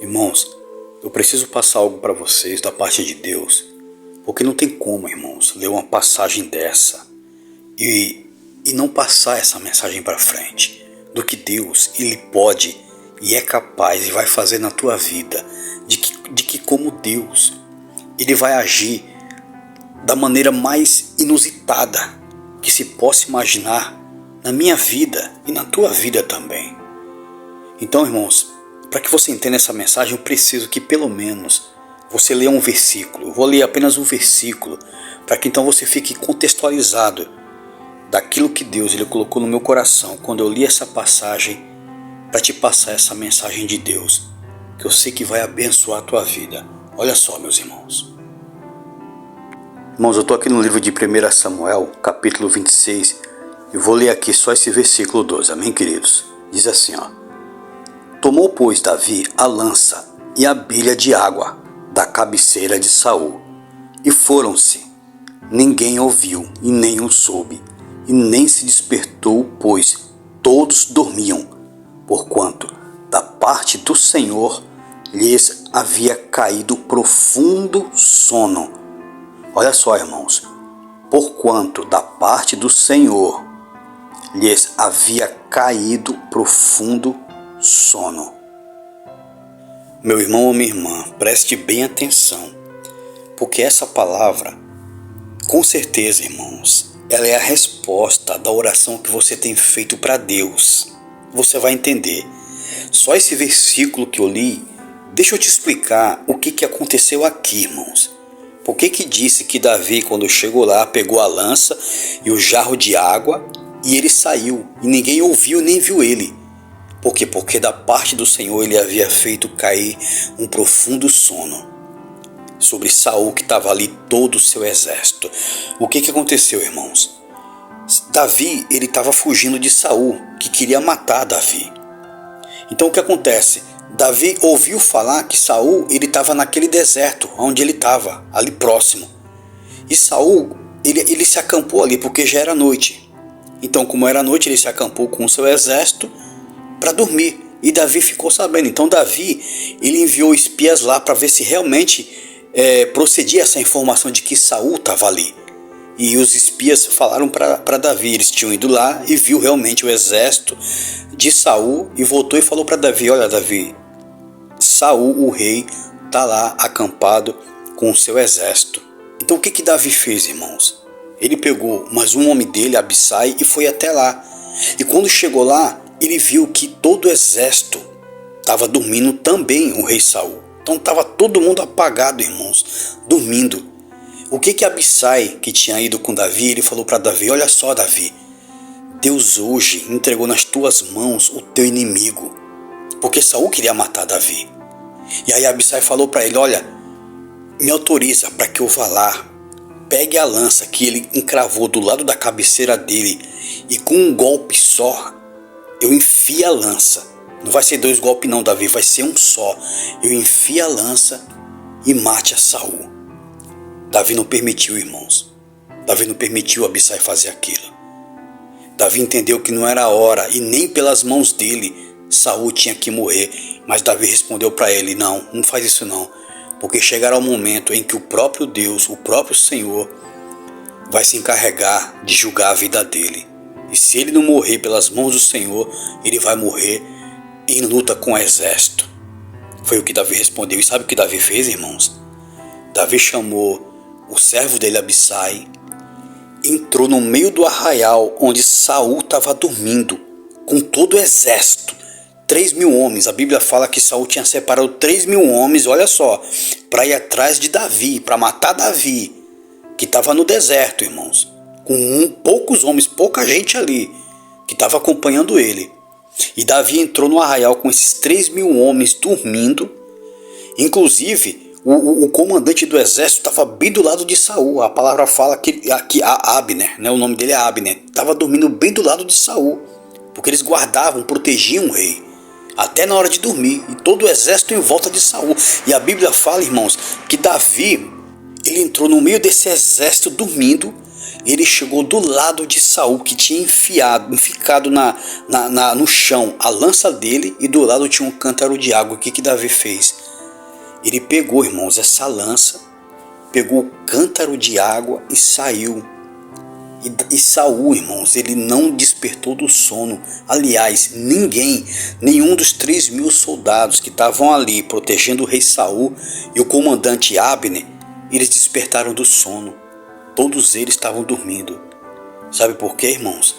Irmãos, eu preciso passar algo para vocês da parte de Deus, porque não tem como, irmãos, ler uma passagem dessa e não passar essa mensagem para frente do que Deus ele pode e é capaz e vai fazer na tua vida, de que como Deus ele vai agir da maneira mais inusitada que se possa imaginar na minha vida e na tua vida também. Então, irmãos, para que você entenda essa mensagem, eu preciso que pelo menos você leia um versículo. Eu vou ler apenas um versículo, para que então você fique contextualizado daquilo que Deus ele colocou no meu coração quando eu li essa passagem, para te passar essa mensagem de Deus, que eu sei que vai abençoar a tua vida. Olha só, meus irmãos. Irmãos, eu estou aqui no livro de 1 Samuel, capítulo 26, e vou ler aqui só esse versículo 12, amém, queridos? Diz assim, ó. Tomou, pois, Davi a lança e a bilha de água da cabeceira de Saul, e foram-se. Ninguém ouviu e nem o soube, e nem se despertou, pois todos dormiam, porquanto da parte do Senhor lhes havia caído profundo sono. Olha só, irmãos, porquanto da parte do Senhor lhes havia caído profundo sono. Meu irmão ou minha irmã, preste bem atenção, porque essa palavra, com certeza, irmãos, ela é a resposta da oração que você tem feito para Deus. Você vai entender. Só esse versículo que eu li, deixa eu te explicar o que aconteceu aqui, irmãos. Por que disse que Davi, quando chegou lá, pegou a lança e o jarro de água e ele saiu, e ninguém ouviu nem viu ele? Por quê? Porque da parte do Senhor ele havia feito cair um profundo sono sobre Saul, que estava ali todo o seu exército. O que aconteceu, irmãos? Davi ele estava fugindo de Saul, que queria matar Davi. Então o que acontece? Davi ouviu falar que Saul ele estava naquele deserto onde ele estava, ali próximo. E Saul ele se acampou ali porque já era noite. Então, como era noite, ele se acampou com o seu exército para dormir. E Davi ficou sabendo. Então Davi ele enviou espias lá para ver se realmente procedia essa informação de que Saul estava ali. E os espias falaram para Davi. Eles tinham ido lá e viu realmente o exército de Saul e voltou e falou para Davi: olha, Davi, Saul, o rei, está lá acampado com o seu exército. Então o que Davi fez, irmãos? Ele pegou mais um homem dele, Abissai, e foi até lá. E quando chegou lá, ele viu que todo o exército estava dormindo também, o rei Saul. Então estava todo mundo apagado, irmãos, dormindo. O que Abissai, que tinha ido com Davi, ele falou para Davi: olha só, Davi, Deus hoje entregou nas tuas mãos o teu inimigo, porque Saul queria matar Davi. E aí Abissai falou para ele: olha, me autoriza para que eu vá lá, pegue a lança que ele encravou do lado da cabeceira dele e com um golpe só eu enfio a lança. Não vai ser 2 golpes não, Davi, vai ser um só. Eu enfio a lança e mate a Saul. Davi não permitiu, irmãos. Davi não permitiu Abissai fazer aquilo. Davi entendeu que não era a hora e nem pelas mãos dele Saul tinha que morrer. Mas Davi respondeu para ele: não faz isso não. Porque chegará o momento em que o próprio Deus, o próprio Senhor, vai se encarregar de julgar a vida dele. E se ele não morrer pelas mãos do Senhor, ele vai morrer em luta com o exército. Foi o que Davi respondeu. E sabe o que Davi fez, irmãos? Davi chamou o servo dele, Abissai, entrou no meio do arraial onde Saul estava dormindo, com todo o exército. 3.000 homens, a Bíblia fala que Saul tinha separado 3.000 homens, olha só, para ir atrás de Davi, para matar Davi, que estava no deserto, irmãos, com poucos homens, pouca gente ali, que estava acompanhando ele. E Davi entrou no arraial com esses 3.000 homens dormindo. Inclusive, o comandante do exército estava bem do lado de Saul. A palavra fala que Abner, né, o nome dele é Abner, estava dormindo bem do lado de Saul, porque eles guardavam, protegiam o rei até na hora de dormir, e todo o exército em volta de Saul. E a Bíblia fala, irmãos, que Davi ele entrou no meio desse exército dormindo, ele chegou do lado de Saul, que tinha enficado no chão a lança dele, e do lado tinha um cântaro de água. O que Davi fez? Ele pegou, irmãos, essa lança, pegou o cântaro de água e saiu. E Saul, irmãos, ele não despertou do sono. Aliás, nenhum dos 3.000 soldados que estavam ali protegendo o rei Saul e o comandante Abner, eles despertaram do sono. Todos eles estavam dormindo. Sabe por quê, irmãos?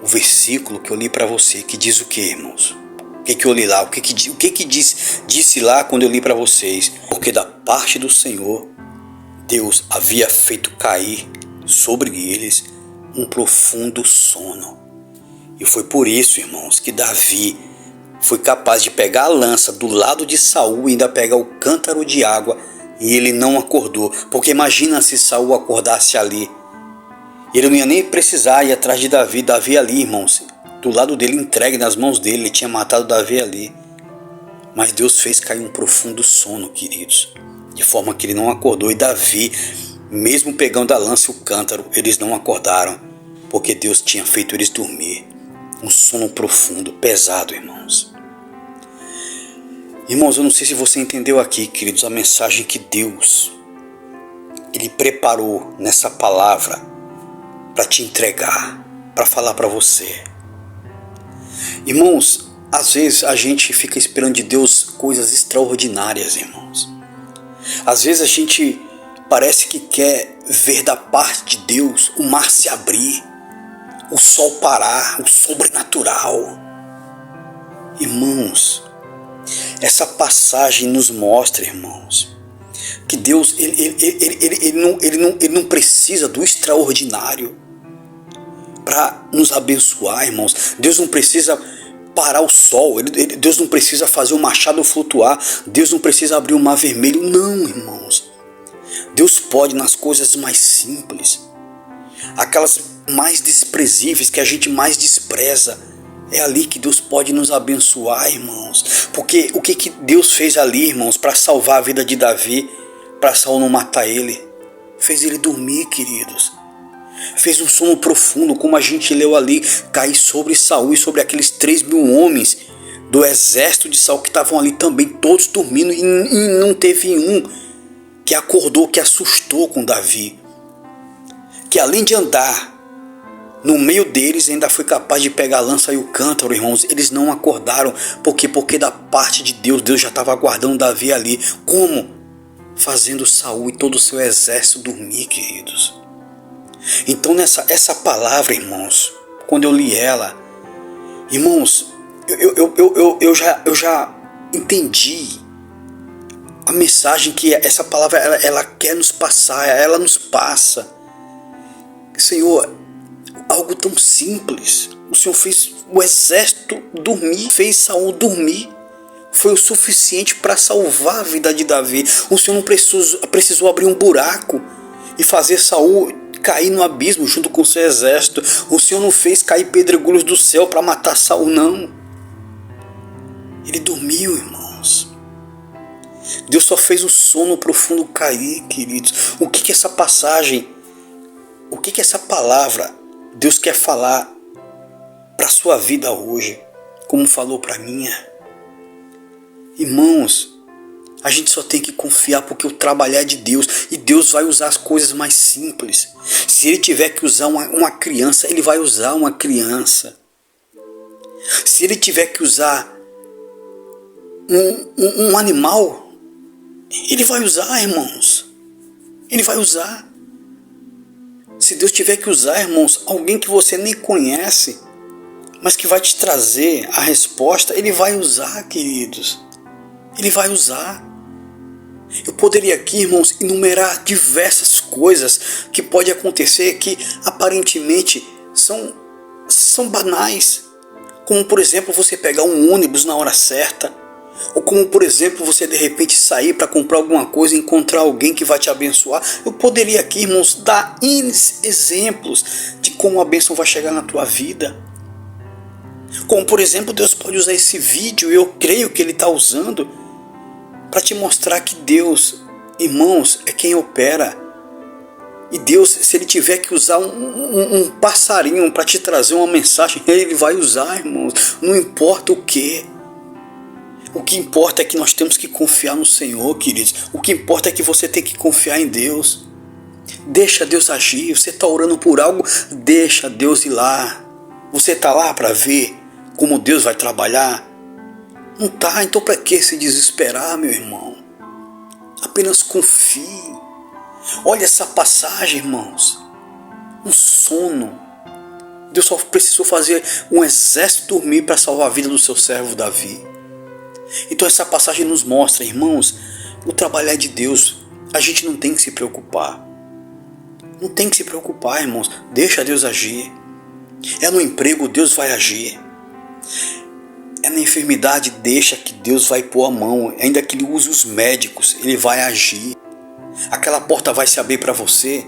O versículo que eu li para você, que diz o quê, irmãos? O que eu li lá? O que disse lá quando eu li para vocês? Porque da parte do Senhor, Deus havia feito cair sobre eles um profundo sono. E foi por isso, irmãos, que Davi foi capaz de pegar a lança do lado de Saul e ainda pegar o cântaro de água, e ele não acordou. Porque imagina se Saul acordasse ali, ele não ia nem precisar ir atrás de Davi. Davi ali, irmãos, do lado dele, entregue nas mãos dele, ele tinha matado Davi ali. Mas Deus fez cair um profundo sono, queridos, de forma que ele não acordou. E Davi, mesmo pegando a lança e o cântaro, eles não acordaram, porque Deus tinha feito eles dormir. Um sono profundo, pesado, irmãos. Irmãos, eu não sei se você entendeu aqui, queridos, a mensagem que Deus, ele preparou nessa palavra para te entregar, para falar para você. Irmãos, às vezes a gente fica esperando de Deus coisas extraordinárias, irmãos. Às vezes a gente parece que quer ver da parte de Deus o mar se abrir, o sol parar, o sobrenatural. Irmãos, essa passagem nos mostra, irmãos, que Deus ele não precisa do extraordinário para nos abençoar, irmãos. Deus não precisa parar o sol, Deus não precisa fazer o machado flutuar, Deus não precisa abrir o mar vermelho. Não, irmãos. Deus pode nas coisas mais simples, aquelas mais desprezíveis, que a gente mais despreza. É ali que Deus pode nos abençoar, irmãos. Porque o que Deus fez ali, irmãos, para salvar a vida de Davi, para Saul não matar ele? Fez ele dormir, queridos. Fez um sono profundo, como a gente leu ali, cair sobre Saul e sobre aqueles 3.000 homens do exército de Saul que estavam ali também, todos dormindo, e não teve um que acordou, que assustou com Davi, que além de andar no meio deles, ainda foi capaz de pegar a lança e o cântaro, irmãos. Eles não acordaram. Por quê? Porque da parte de Deus, Deus já estava aguardando Davi ali. Como? Fazendo Saul e todo o seu exército dormir, queridos. Então essa palavra, irmãos, quando eu li ela, irmãos, eu já entendi a mensagem que essa palavra ela quer nos passar. Ela nos passa. Senhor, algo tão simples. O Senhor fez o exército dormir, fez Saul dormir. Foi o suficiente para salvar a vida de Davi. O Senhor não precisou abrir um buraco e fazer Saul cair no abismo junto com o seu exército. O Senhor não fez cair pedregulhos do céu para matar Saul, não. Ele dormiu, irmãos. Deus só fez o sono profundo cair, queridos. O que essa passagem, o que essa palavra Deus quer falar para a sua vida hoje, como falou para a minha? Irmãos, a gente só tem que confiar, porque o trabalhar é de Deus, e Deus vai usar as coisas mais simples. Se Ele tiver que usar uma criança, Ele vai usar uma criança. Se Ele tiver que usar um animal, Ele vai usar, irmãos. Ele vai usar. Se Deus tiver que usar, irmãos, alguém que você nem conhece, mas que vai te trazer a resposta, Ele vai usar, queridos. Ele vai usar. Eu poderia aqui, irmãos, enumerar diversas coisas que pode acontecer, que aparentemente são banais. Como, por exemplo, você pegar um ônibus na hora certa. Ou como, por exemplo, você de repente sair para comprar alguma coisa e encontrar alguém que vai te abençoar. Eu poderia aqui, irmãos, dar exemplos de como a bênção vai chegar na tua vida. Como, por exemplo, Deus pode usar esse vídeo, e eu creio que Ele está usando, para te mostrar que Deus, irmãos, é quem opera E Deus, se Ele tiver que usar um passarinho para te trazer uma mensagem, Ele vai usar, irmãos. Não importa o que. O que importa é que nós temos que confiar no Senhor, queridos. O que importa é que você tem que confiar em Deus. Deixa Deus agir. Você está orando por algo, deixa Deus ir lá. Você está lá para ver como Deus vai trabalhar? Não está, então para que se desesperar, meu irmão? Apenas confie. Olha essa passagem, irmãos. Um sono. Deus só precisou fazer um exército dormir para salvar a vida do seu servo Davi. Então essa passagem nos mostra, irmãos, o trabalho é de Deus. A gente não tem que se preocupar. Não tem que se preocupar, irmãos. Deixa Deus agir. É no emprego, Deus vai agir. É na enfermidade, deixa que Deus vai pôr a mão. Ainda que Ele use os médicos, Ele vai agir. Aquela porta vai se abrir para você.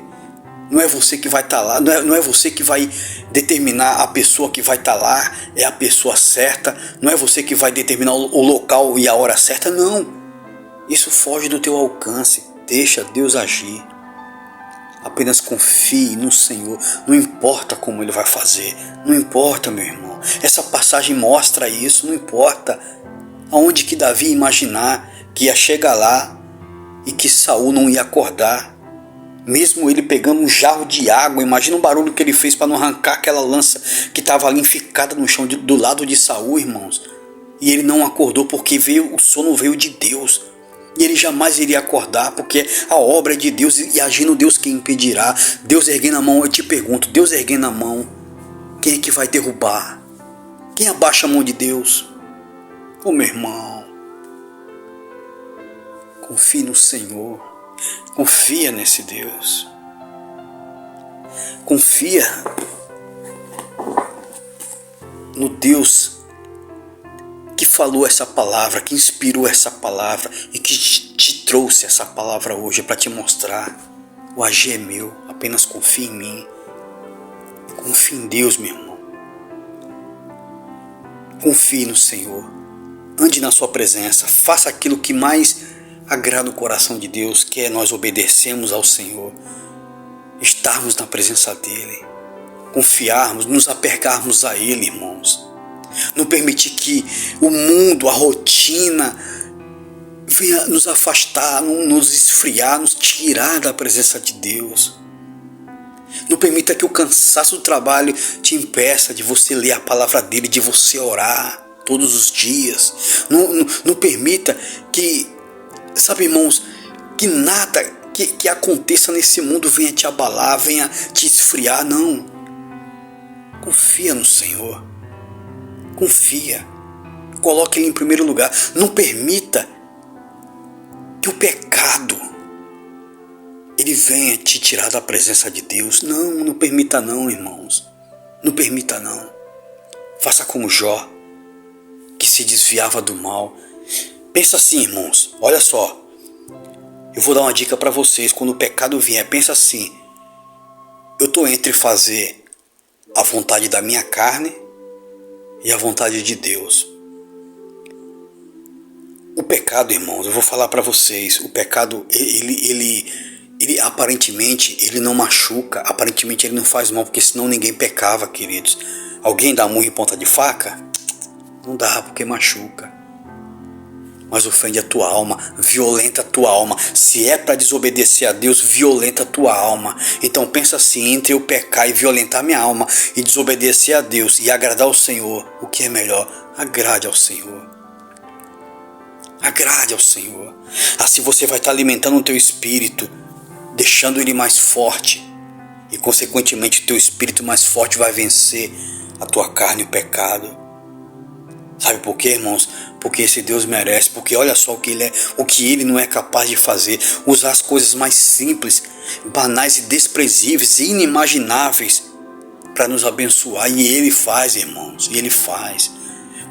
Não é você que vai estar lá, não é você que vai determinar a pessoa que vai estar lá, é a pessoa certa. Não é você que vai determinar o local e a hora certa, não. Isso foge do teu alcance. Deixa Deus agir. Apenas confie no Senhor. Não importa como Ele vai fazer. Não importa, meu irmão. Essa passagem mostra isso. Não importa aonde que Davi ia imaginar que ia chegar lá e que Saul não ia acordar. Mesmo ele pegando um jarro de água, imagina o barulho que ele fez para não arrancar aquela lança que estava ali enficada no chão do lado de Saul, irmãos. E ele não acordou porque o sono veio de Deus. E ele jamais iria acordar porque a obra é de Deus e agindo Deus quem impedirá. Deus erguendo a mão, eu te pergunto, Deus erguendo a mão, quem é que vai derrubar? Quem abaixa a mão de Deus? Ô meu irmão, confie no Senhor. Confia nesse Deus. Confia no Deus que falou essa palavra, que inspirou essa palavra e que te trouxe essa palavra hoje para te mostrar: o agir é meu, apenas confia em mim. Confie em Deus, meu irmão. Confie no Senhor. Ande na sua presença. Faça aquilo que mais agrada o coração de Deus, que é nós obedecermos ao Senhor, estarmos na presença dEle, confiarmos, nos apegarmos a Ele, irmãos. Não permitir que o mundo, a rotina, venha nos afastar, nos esfriar, nos tirar da presença de Deus. Não permita que o cansaço do trabalho te impeça de você ler a palavra dEle, de você orar todos os dias. Não permita que, sabe, irmãos, que nada que aconteça nesse mundo venha te abalar, venha te esfriar, não. Confia no Senhor. Confia. Coloque Ele em primeiro lugar. Não permita que o pecado ele venha te tirar da presença de Deus. Não permita não, irmãos. Não permita não. Faça como Jó, que se desviava do mal. Pensa assim, irmãos, olha só. Eu vou dar uma dica para vocês. Quando o pecado vier, pensa assim: eu estou entre fazer a vontade da minha carne e a vontade de Deus. O pecado, irmãos, eu vou falar para vocês, o pecado, ele aparentemente, ele não machuca, aparentemente ele não faz mal, porque senão ninguém pecava, queridos. Alguém dá murro em ponta de faca? Não dá, porque machuca. Mas ofende a tua alma, violenta a tua alma. Se é para desobedecer a Deus, violenta a tua alma. Então pensa assim: entre eu pecar e violentar minha alma e desobedecer a Deus e agradar ao Senhor, o que é melhor? Agrade ao Senhor. Agrade ao Senhor. Assim você vai estar alimentando o teu espírito, deixando ele mais forte. E consequentemente o teu espírito mais forte vai vencer a tua carne e o pecado. Sabe por quê, irmãos? Porque esse Deus merece. Porque olha só o que Ele é, o que Ele não é capaz de fazer. Usar as coisas mais simples, banais e desprezíveis e inimagináveis para nos abençoar. E Ele faz, irmãos. E Ele faz.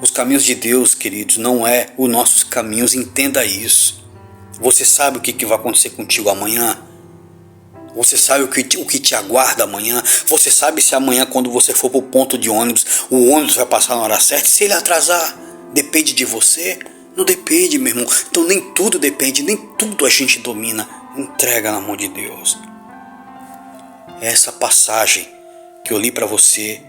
Os caminhos de Deus, queridos, não é os nossos caminhos. Entenda isso. Você sabe o que vai acontecer contigo amanhã? Você sabe o que te aguarda amanhã? Você sabe se amanhã, quando você for para o ponto de ônibus, o ônibus vai passar na hora certa? E se ele atrasar, depende de você? Não depende, meu irmão. Então nem tudo depende, nem tudo a gente domina. Entrega na mão de Deus. É essa passagem que eu li para você.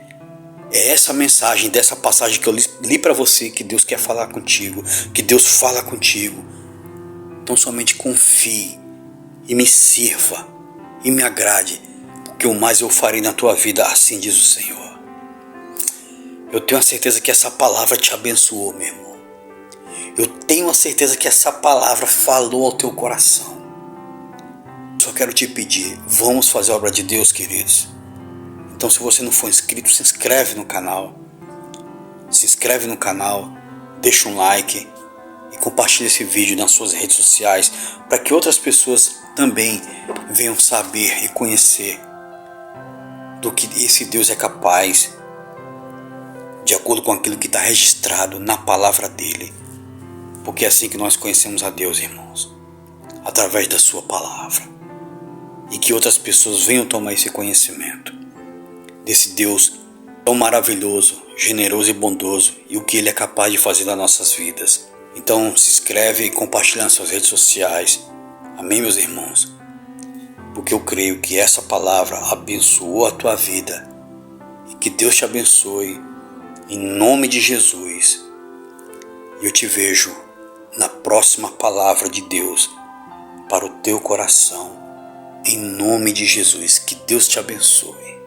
É essa mensagem dessa passagem que eu li para você que Deus quer falar contigo, que Deus fala contigo. Então somente confie e me sirva e me agrade, porque o mais eu farei na tua vida, assim diz o Senhor. Eu tenho a certeza que essa palavra te abençoou, meu irmão. Eu tenho a certeza que essa palavra falou ao teu coração. Só quero te pedir, vamos fazer a obra de Deus, queridos. Então, se você não for inscrito, se inscreve no canal. Se inscreve no canal, deixa um like e compartilha esse vídeo nas suas redes sociais para que outras pessoas também venham saber e conhecer do que esse Deus é capaz, de acordo com aquilo que está registrado na palavra dele. Porque é assim que nós conhecemos a Deus, irmãos, através da sua palavra. E que outras pessoas venham tomar esse conhecimento desse Deus tão maravilhoso, generoso e bondoso, e o que Ele é capaz de fazer nas nossas vidas. Então se inscreve e compartilha nas suas redes sociais. Amém, meus irmãos? Porque eu creio que essa palavra abençoou a tua vida. E que Deus te abençoe, em nome de Jesus. E eu te vejo na próxima palavra de Deus para o teu coração, em nome de Jesus. Que Deus te abençoe.